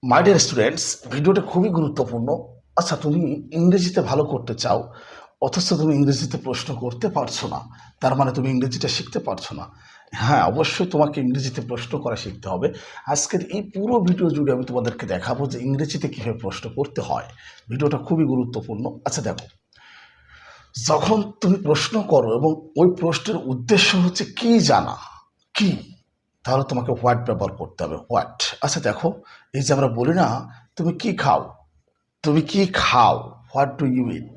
My dear students, ভিডিওটা খুবই গুরুত্বপূর্ণ। আচ্ছা, তুমি ইংরেজিতে ভালো করতে চাও, অথচ তুমি ইংরেজিতে প্রশ্ন করতে পারছো না। তার মানে তুমি ইংরেজিটা শিখতে পারছো না। হ্যাঁ, অবশ্যই তোমাকে ইংরেজিতে প্রশ্ন করা শিখতে হবে। আজকের এই পুরো ভিডিও জুড়ে আমি তোমাদেরকে দেখাবো যে ইংরেজিতে কীভাবে প্রশ্ন করতে হয়। ভিডিওটা খুবই গুরুত্বপূর্ণ। আচ্ছা দেখো, যখন তুমি প্রশ্ন করো এবং ওই প্রশ্নের উদ্দেশ্য হচ্ছে কি জানা, কি, তাহলে তোমাকে হোয়াট ব্যবহার করতে হবে, হোয়াট। আচ্ছা দেখো, এই যে আমরা বলি না, তুমি কি খাও, তুমি কি খাও, what do you eat,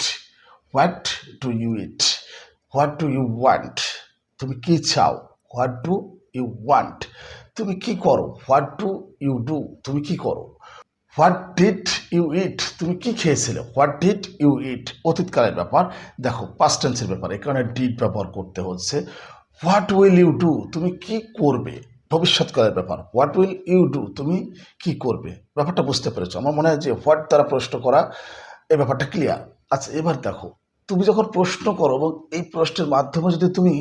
what do you eat, what do you want, তুমি কি চাও, হোয়াট ডু ইউ ওয়ান্ট, তুমি কি করো, হোয়াট ডু ইউ ডু, তুমি কি করো, হোয়াট ডিড ইউ ইট, তুমি কি খেয়েছিলে, হোয়াট ডিড ইউ ইট, অতীতকালের ব্যাপার। দেখো পাস্ট টেন্সের ব্যাপার, এখানে ডিড ব্যবহার করতে হচ্ছে। হোয়াট উইল ইউ ডু, তুমি কি করবে, ভবিষ্যৎকালের ব্যাপার। হোয়াট উইল ইউ ডু, তুমি কি করবে। ব্যাপারটা বুঝতে পেরেছো? আমার মনে হয় যে হোয়াট দ্বারা প্রশ্ন করা, এই ব্যাপারটা ক্লিয়ার। আচ্ছা এবার দেখো, তুমি যখন প্রশ্ন করো এবং এই প্রশ্নের মাধ্যমে যদি তুমি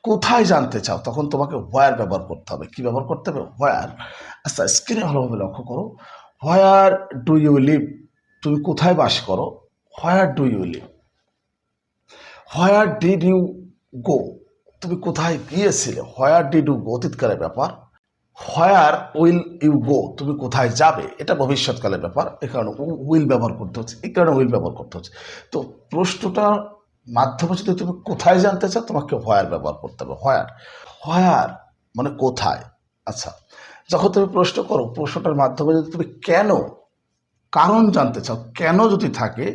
কোথায় জানতে চাও, তখন তোমাকে হোয়ার ব্যবহার করতে হবে। কি ব্যবহার করতে হবে? হোয়ার। আচ্ছা স্ক্রিনে ভালোভাবে লক্ষ্য করো। হোয়ার ডু ইউ লিভ, তুমি কোথায় বাস করো, where do you live. Where did you go, তুমি কোথায় গিয়েছিলে, হোয়ার ডিড ইউ গো, অতীতকালের ব্যাপার। হোয়ার উইল ইউ গো, তুমি কোথায় যাবে, এটা ভবিষ্যৎকালের ব্যাপার। এ কারণে উইল ব্যবহার করতে হচ্ছে, এই কারণে উইল ব্যবহার করতে হচ্ছে। তো প্রশ্নটার মাধ্যমে যদি তুমি কোথায় জানতে চাও, তোমাকে হোয়ার ব্যবহার করতে হবে। হোয়ার, হোয়ার মানে কোথায়। আচ্ছা, যখন তুমি প্রশ্ন করো, প্রশ্নটার মাধ্যমে যদি তুমি কেন, কারণ জানতে চাও, কেন যদি থাকে,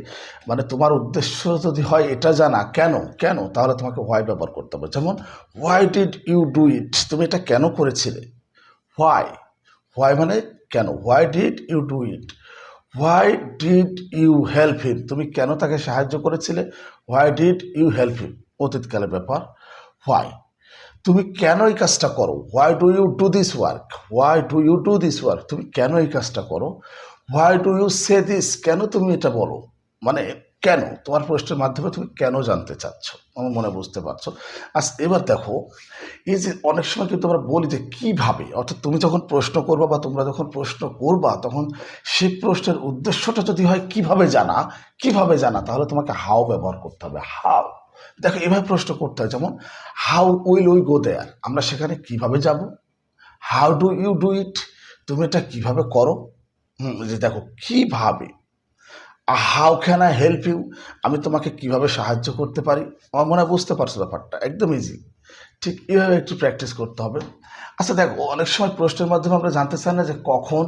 মানে তোমার উদ্দেশ্য যদি হয় এটা জানা, কেন কেন, তাহলে তোমাকে হোয়াই ব্যবহার করতে হবে। যেমন why did you do it, তুমি এটা কেন করেছিলে। হোয়াই, হোয়াই মানে কেন। Why did you do it. Why did you help him, তুমি কেন তাকে সাহায্য করেছিলে। Why did you help him, অতীতকালের ব্যাপার। হোয়াই, তুমি কেন এই কাজটা করো। Why do you do this work, why do you do this work, তুমি কেন এই কাজটা করো। Why do you say this, কেন তুমি এটা বলো, মানে কেন, তোমার প্রশ্নের মাধ্যমে তুমি কেন জানতে চাচ্ছ। আমার মনে বুঝতে পারছো। আচ্ছা এবার দেখো, এই যে অনেক সময় কিন্তু আমরা বলি যে কীভাবে, অর্থাৎ তুমি যখন প্রশ্ন করবা বা তোমরা যখন প্রশ্ন করবা, তখন সেই প্রশ্নের উদ্দেশ্যটা যদি হয় কিভাবে জানা, কিভাবে জানা, তাহলে তোমাকে হাউ ব্যবহার করতে হবে। হাউ, দেখো এভাবে প্রশ্ন করতে হয়, যেমন how will we go there, আমরা সেখানে কিভাবে যাব। How do you do it, তুমি এটা কিভাবে করো। যে দেখো কিভাবে। How can I help you, আমি তোমাকে কিভাবে সাহায্য করতে পারি। আমার মনে হয় বুঝতে পারছো ব্যাপারটা, একদম ইজি। ঠিক এইভাবে একটু প্র্যাকটিস করতে হবে। আচ্ছা দেখো, অনেক সময় প্রশ্নের মাধ্যমে আমরা জানতে চাই না যে কখন।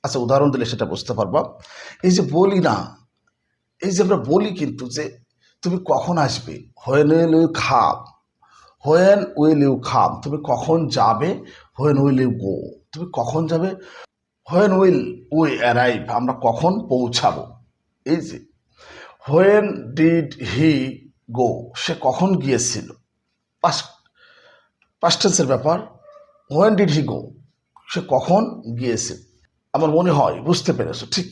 আচ্ছা উদাহরণ দিলে সেটা বুঝতে পারবা। এই যে বলি না, এই যে আমরা বলি কিন্তু যে তুমি কখন আসবে, when will you come, when will you come, তুমি কখন যাবে, হোয়েন উইল ইউ গো, তুমি কখন যাবে, হোয়েন উইল উই অ্যারাইভ, আমরা কখন পৌঁছাবো। এই যে হোয়েন ডিড হি গো, সে কখন গিয়েছিল, পাস্ট টেন্সের ব্যাপার। হোয়েন ডিড হি গো, সে কখন গিয়েছে। আমার মনে হয় বুঝতে পেরেছো। ঠিক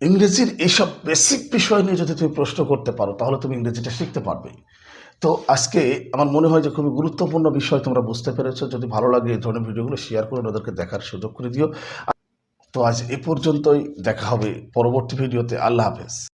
ইংরেজির এইসব বেসিক বিষয় নিয়ে যদি তুমি প্রশ্ন করতে পারো, তাহলে তুমি ইংরেজিটা শিখতে পারবে। তো আজকে আমার মনে হয় যে খুবই গুরুত্বপূর্ণ বিষয় তোমরা বুঝতে পেরেছো। যদি ভালো লাগে এই ধরনের ভিডিওগুলো শেয়ার করে ওদেরকে দেখার সুযোগ করে দিও। তো আজ এ পর্যন্তই, দেখা হবে পরবর্তী ভিডিওতে। আল্লাহ হাফেজ।